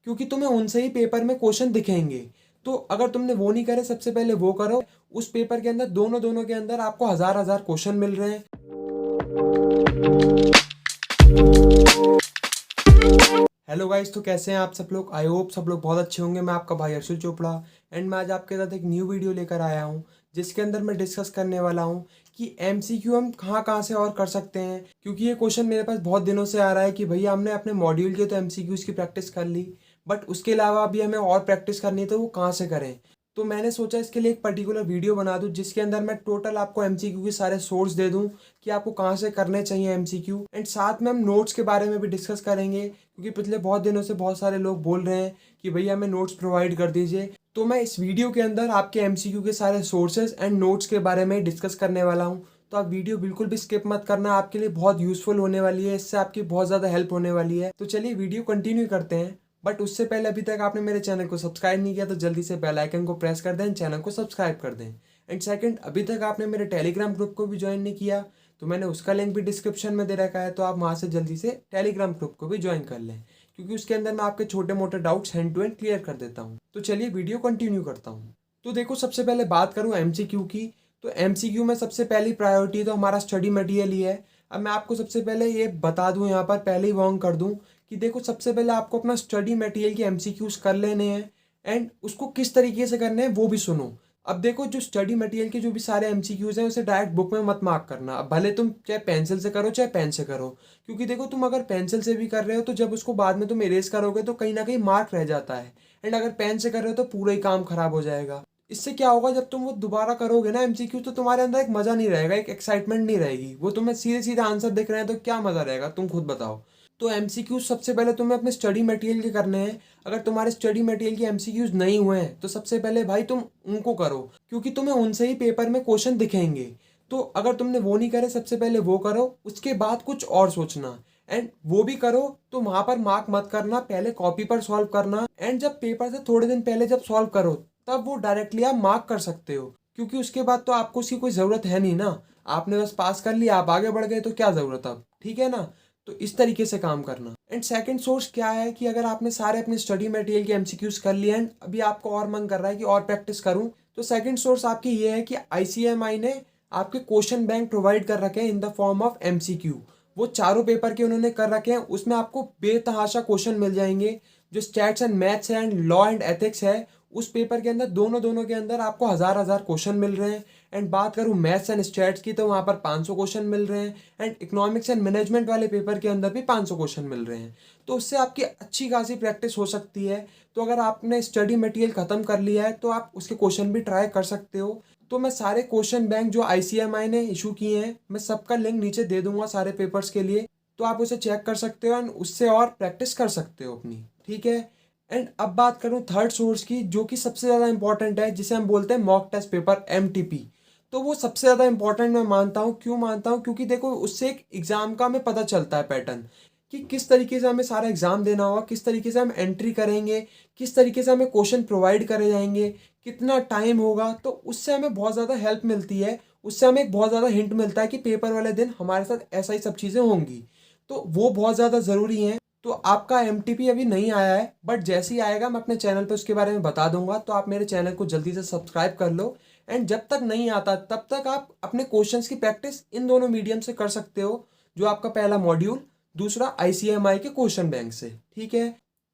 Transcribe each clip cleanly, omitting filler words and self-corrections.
क्योंकि तुम्हें उनसे ही पेपर में क्वेश्चन दिखेंगे। तो अगर तुमने वो नहीं करे, सबसे पहले वो करो। उस पेपर के अंदर दोनों दोनों के अंदर आपको हजार हजार क्वेश्चन मिल रहे हैं। हेलो गाइस, तो कैसे हैं आप सब लोग? आई होप सब लोग बहुत अच्छे होंगे। मैं आपका भाई अर्शुल चोपड़ा एंड मैं आज आपके साथ एक न्यू वीडियो लेकर आया हूं, जिसके अंदर मैं डिस्कस करने वाला हूं कि एमसीक्यू हम कहां कहां से और कर सकते हैं। क्योंकि ये क्वेश्चन मेरे पास बहुत दिनों से आ रहा है कि भैया हमने अपने मॉड्यूल के तो एमसीक्यूज की प्रैक्टिस कर ली, बट उसके अलावा अभी हमें और प्रैक्टिस करनी है, तो वो कहाँ से करें। तो मैंने सोचा इसके लिए एक पर्टिकुलर वीडियो बना दूं, जिसके अंदर मैं टोटल आपको एमसीक्यू के सारे सोर्स दे दूं कि आपको कहाँ से करने चाहिए एमसीक्यू। एंड साथ में हम नोट्स के बारे में भी डिस्कस करेंगे, क्योंकि पिछले बहुत दिनों से बहुत सारे लोग बोल रहे हैं कि भैया हमें नोट्स प्रोवाइड कर दीजिए। तो मैं इस वीडियो के अंदर आपके एमसीक्यू के सारे सोर्सेज एंड नोट्स के बारे में डिस्कस करने वाला हूँ। तो आप वीडियो बिल्कुल भी स्किप मत करना, आपके लिए बहुत यूजफुल होने वाली है, इससे आपकी बहुत ज़्यादा हेल्प होने वाली है। तो चलिए वीडियो कंटिन्यू करते हैं। बट उससे पहले अभी तक आपने मेरे चैनल को सब्सक्राइब नहीं किया तो जल्दी से बेल आइकन को प्रेस कर दें, चैनल को सब्सक्राइब कर दें। एंड सेकंड, अभी तक आपने मेरे टेलीग्राम ग्रुप को भी ज्वाइन नहीं किया तो मैंने उसका लिंक भी डिस्क्रिप्शन में दे रखा है, तो आप वहाँ से जल्दी से टेलीग्राम ग्रुप को भी ज्वाइन कर लें, क्योंकि उसके अंदर मैं आपके छोटे मोटे doubts hand to hand clear कर देता हूँ। तो चलिए वीडियो कंटिन्यू करता हूँ। तो देखो, सबसे पहले बात करूँ एमसीक्यू की, तो एमसीक्यू में सबसे पहली प्रायोरिटी तो हमारा स्टडी मटेरियल ही है। अब मैं आपको सबसे पहले ये बता दूं, यहाँ पर पहले ही वार्न कर दूं कि देखो, सबसे पहले आपको अपना स्टडी मटेरियल के एमसीक्यूज कर लेने हैं एंड उसको किस तरीके से करने हैं वो भी सुनो। अब देखो, जो स्टडी मटेरियल के जो भी सारे एमसीक्यूज हैं उसे डायरेक्ट बुक में मत मार्क करना। अब भले तुम चाहे पेंसिल से करो चाहे पेन से करो, क्योंकि देखो, तुम अगर पेंसिल से भी कर रहे हो तो जब उसको बाद में तुम इरेज करोगे तो कहीं ना कहीं मार्क रह जाता है। एंड अगर पेन से कर रहे हो तो पूरा ही काम खराब हो जाएगा। इससे क्या होगा, जब तुम वो दोबारा करोगे ना एमसीक्यू, तो तुम्हारे अंदर एक मजा नहीं रहेगा, एक एक्साइटमेंट नहीं रहेगी। वो तुम्हें सीधे सीधे आंसर दिख रहे हैं तो क्या मजा रहेगा, तुम खुद बताओ। तो एमसीक्यू सबसे पहले तुम्हें अपने स्टडी मटेरियल के करने हैं। अगर तुम्हारे स्टडी मटेरियल के एमसीक्यूज नहीं हुए हैं तो सबसे पहले भाई तुम उनको करो, क्योंकि तुम्हें उनसे ही पेपर में क्वेश्चन दिखेंगे। तो अगर तुमने वो नहीं करे, सबसे पहले वो करो, उसके बाद कुछ और सोचना। एंड वो भी करो तो वहां पर मार्क मत करना, पहले कॉपी पर सॉल्व करना। एंड जब पेपर से थोड़े दिन पहले जब सॉल्व करो, तब वो डायरेक्टली आप मार्क कर सकते हो, क्योंकि उसके बाद तो आपको उसकी कोई ज़रूरत है नहीं ना। आपने बस पास कर लिया, आप आगे बढ़ गए, तो क्या ज़रूरत अब, ठीक है ना। तो इस तरीके से काम करना। एंड सेकंड सोर्स क्या है कि अगर आपने सारे अपने स्टडी मटेरियल के एमसीक्यूज कर लिए एंड अभी आपको और मन कर रहा है कि और प्रैक्टिस करूं, तो सेकंड सोर्स आपकी ये है कि आईसीएमआई ने आपके क्वेश्चन बैंक प्रोवाइड कर रखे हैं in the form of MCQ. वो चारों पेपर के उन्होंने कर रखे हैं, उसमें आपको बेतहाशा क्वेश्चन मिल जाएंगे। जो स्टैट्स एंड मैथ्स है एंड लॉ एंड एथिक्स है, उस पेपर के अंदर दोनों दोनों के अंदर आपको हजार हजार क्वेश्चन मिल रहे हैं। एंड बात करूँ मैथ्स एंड स्टैट्स की, तो वहाँ पर 500 क्वेश्चन मिल रहे हैं। एंड इकोनॉमिक्स एंड मैनेजमेंट वाले पेपर के अंदर भी 500 क्वेश्चन मिल रहे हैं। तो उससे आपकी अच्छी खासी प्रैक्टिस हो सकती है। तो अगर आपने स्टडी मटेरियल खत्म कर लिया है तो आप उसके क्वेश्चन भी ट्राई कर सकते हो। तो मैं सारे क्वेश्चन बैंक जो आईसीएमआई ने इशू किए हैं, मैं सबका लिंक नीचे दे दूंगा सारे पेपर्स के लिए, तो आप उसे चेक कर सकते हो एंड उससे और प्रैक्टिस कर सकते हो अपनी, ठीक है। एंड अब बात करूं थर्ड सोर्स की, जो कि सबसे ज़्यादा इंपॉर्टेंट है, जिसे हम बोलते हैं मॉक टेस्ट पेपर एमटीपी। तो वो सबसे ज़्यादा इंपॉर्टेंट मैं मानता हूँ। क्यों मानता हूँ? क्योंकि देखो, उससे एक एग्ज़ाम का हमें पता चलता है पैटर्न, कि किस तरीके से हमें सारा एग्ज़ाम देना होगा, किस तरीके से हम एंट्री करेंगे, किस तरीके से हमें क्वेश्चन प्रोवाइड करे जाएंगे, कितना टाइम होगा। तो उससे हमें बहुत ज़्यादा हेल्प मिलती है, उससे हमें एक बहुत ज़्यादा हिंट मिलता है कि पेपर वाले दिन हमारे साथ ऐसा ही सब चीज़ें होंगी। तो वो बहुत ज़्यादा ज़रूरी है। तो आपका एमटीपी अभी नहीं आया है, बट जैसे ही आएगा मैं अपने चैनल पे उसके बारे में बता दूंगा, तो आप मेरे चैनल को जल्दी से सब्सक्राइब कर लो। एंड जब तक नहीं आता तब तक आप अपने क्वेश्चंस की प्रैक्टिस इन दोनों मीडियम से कर सकते हो, जो आपका पहला मॉड्यूल, दूसरा आईसीएमआई के क्वेश्चन बैंक से, ठीक है।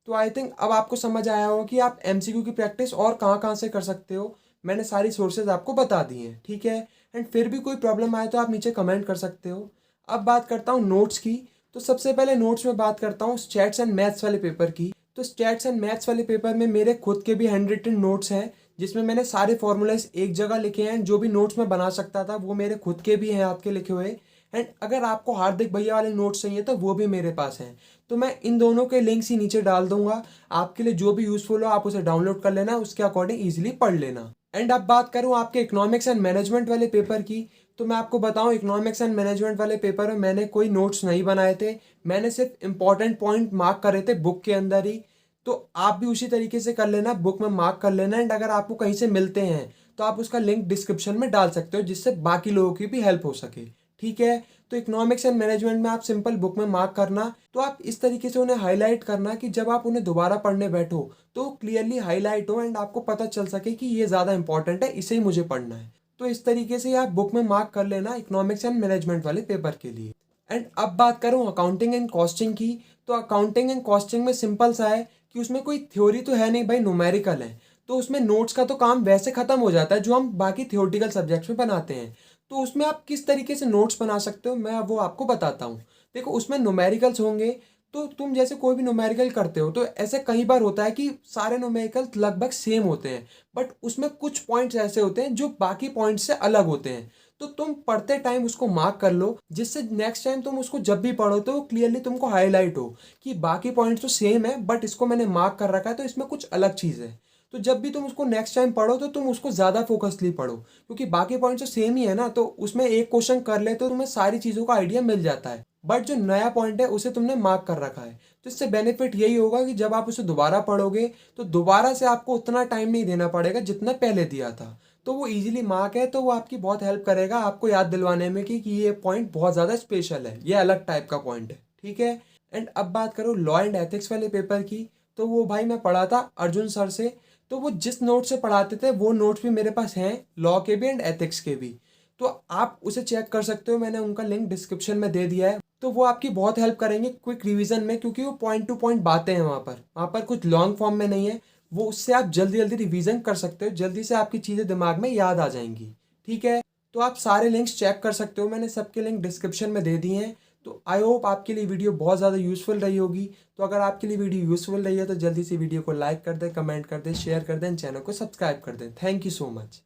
तो आई थिंक अब आपको समझ आया हो कि आप एमसीक्यू की प्रैक्टिस और कहाँ कहाँ से कर सकते हो। मैंने सारी सोर्सेज आपको बता दी हैं, ठीक है। एंड फिर भी कोई प्रॉब्लम आए तो आप नीचे कमेंट कर सकते हो। अब बात करता हूँ नोट्स की। तो सबसे पहले नोट्स में बात करता हूँ स्टैट्स एंड मैथ्स वाले पेपर की। तो स्टैट्स एंड मैथ्स वाले पेपर में मेरे खुद के भी हैंड रिटन नोट्स हैं, जिसमें मैंने सारे फॉर्मूलेस एक जगह लिखे हैं। जो भी नोट्स मैं बना सकता था वो मेरे खुद के भी हैं, आपके लिखे हुए। एंड अगर आपको हार्दिक भैया वाले नोट्स चाहिए तो वो भी मेरे पास हैं। तो मैं इन दोनों के लिंक्स ही नीचे डाल दूंगा, आपके लिए जो भी यूजफुल हो आप उसे डाउनलोड कर लेना, उसके अकॉर्डिंग ईजिली पढ़ लेना। एंड अब बात करूँ आपके इकोनॉमिक्स एंड मैनेजमेंट वाले पेपर की, तो मैं आपको बताऊं, इकोनॉमिक्स एंड मैनेजमेंट वाले पेपर में मैंने कोई नोट्स नहीं बनाए थे। मैंने सिर्फ इंपॉर्टेंट पॉइंट मार्क करे थे बुक के अंदर ही। तो आप भी उसी तरीके से कर लेना, बुक में मार्क कर लेना। एंड अगर आपको कहीं से मिलते हैं तो आप उसका लिंक डिस्क्रिप्शन में डाल सकते हो, जिससे बाकी लोगों की भी हेल्प हो सके, ठीक है। तो इकोनॉमिक्स एंड मैनेजमेंट में आप सिंपल बुक में मार्क करना, तो आप इस तरीके से उन्हें हाईलाइट करना कि जब आप उन्हें दोबारा पढ़ने बैठो तो क्लियरली हाईलाइट हो एंड आपको पता चल सके कि ये ज़्यादा इंपॉर्टेंट है, इसे ही मुझे पढ़ना है। तो इस तरीके से आप बुक में मार्क कर लेना इकोनॉमिक्स एंड मैनेजमेंट वाले पेपर के लिए। एंड अब बात करूँ अकाउंटिंग एंड कॉस्टिंग की, तो अकाउंटिंग एंड कॉस्टिंग में सिंपल सा है कि उसमें कोई थ्योरी तो है नहीं भाई, न्यूमेरिकल है। तो उसमें नोट्स का तो काम वैसे खत्म हो जाता है जो हम बाकी थियोरटिकल सब्जेक्ट्स में बनाते हैं। तो उसमें आप किस तरीके से नोट्स बना सकते हो मैं वो आपको बताता हूँ। देखो उसमें न्यूमेरिकल्स होंगे, तो तुम जैसे कोई भी न्यूमेरिकल करते हो तो ऐसे कई बार होता है कि सारे न्यूमेरिकल्स लगभग सेम होते हैं, बट उसमें कुछ पॉइंट्स ऐसे होते हैं जो बाकी पॉइंट्स से अलग होते हैं। तो तुम पढ़ते टाइम उसको मार्क कर लो, जिससे नेक्स्ट टाइम तुम उसको जब भी पढ़ो तो क्लियरली तुमको हाईलाइट हो कि बाकी पॉइंट्स तो सेम है बट इसको मैंने मार्क कर रखा है तो इसमें कुछ अलग चीज़ है। तो जब भी तुम उसको नेक्स्ट टाइम पढ़ो तो तुम उसको ज़्यादा फोकसली पढ़ो, क्योंकि बाकी पॉइंट्स तो सेम ही है ना, तो उसमें एक क्वेश्चन कर ले तो तुम्हें सारी चीज़ों का आइडिया मिल जाता है। बट जो नया पॉइंट है उसे तुमने मार्क कर रखा है, तो इससे बेनिफिट यही होगा कि जब आप उसे दोबारा पढ़ोगे तो दोबारा से आपको उतना टाइम नहीं देना पड़ेगा जितना पहले दिया था। तो वो इजीली मार्क है, तो वो आपकी बहुत हेल्प करेगा आपको याद दिलवाने में कि ये पॉइंट बहुत ज़्यादा स्पेशल है, ये अलग टाइप का पॉइंट है, ठीक है। एंड अब बात करो लॉ एंड एथिक्स वाले पेपर की, तो वो भाई मैं पढ़ा था अर्जुन सर से। तो वो जिस नोट से पढ़ाते थे वो नोट्स भी मेरे पास हैं, लॉ के भी एंड एथिक्स के भी। तो आप उसे चेक कर सकते हो, मैंने उनका लिंक डिस्क्रिप्शन में दे दिया है। तो वो आपकी बहुत हेल्प करेंगे क्विक रिवीजन में, क्योंकि वो पॉइंट टू पॉइंट बातें हैं वहाँ पर कुछ लॉन्ग फॉर्म में नहीं है। वो उससे आप जल्दी जल्दी रिवीजन कर सकते हो, जल्दी से आपकी चीज़ें दिमाग में याद आ जाएंगी, ठीक है। तो आप सारे लिंक्स चेक कर सकते हो, मैंने सबके लिंक डिस्क्रिप्शन में दे दिए हैं। तो आई होप आपके लिए वीडियो बहुत ज़्यादा यूज़फुल रही होगी। तो अगर आपके लिए वीडियो यूज़फुल रही है तो जल्दी से वीडियो को लाइक कर दें, कमेंट कर दें, शेयर कर दें, चैनल को सब्सक्राइब कर दें। Thank you so much.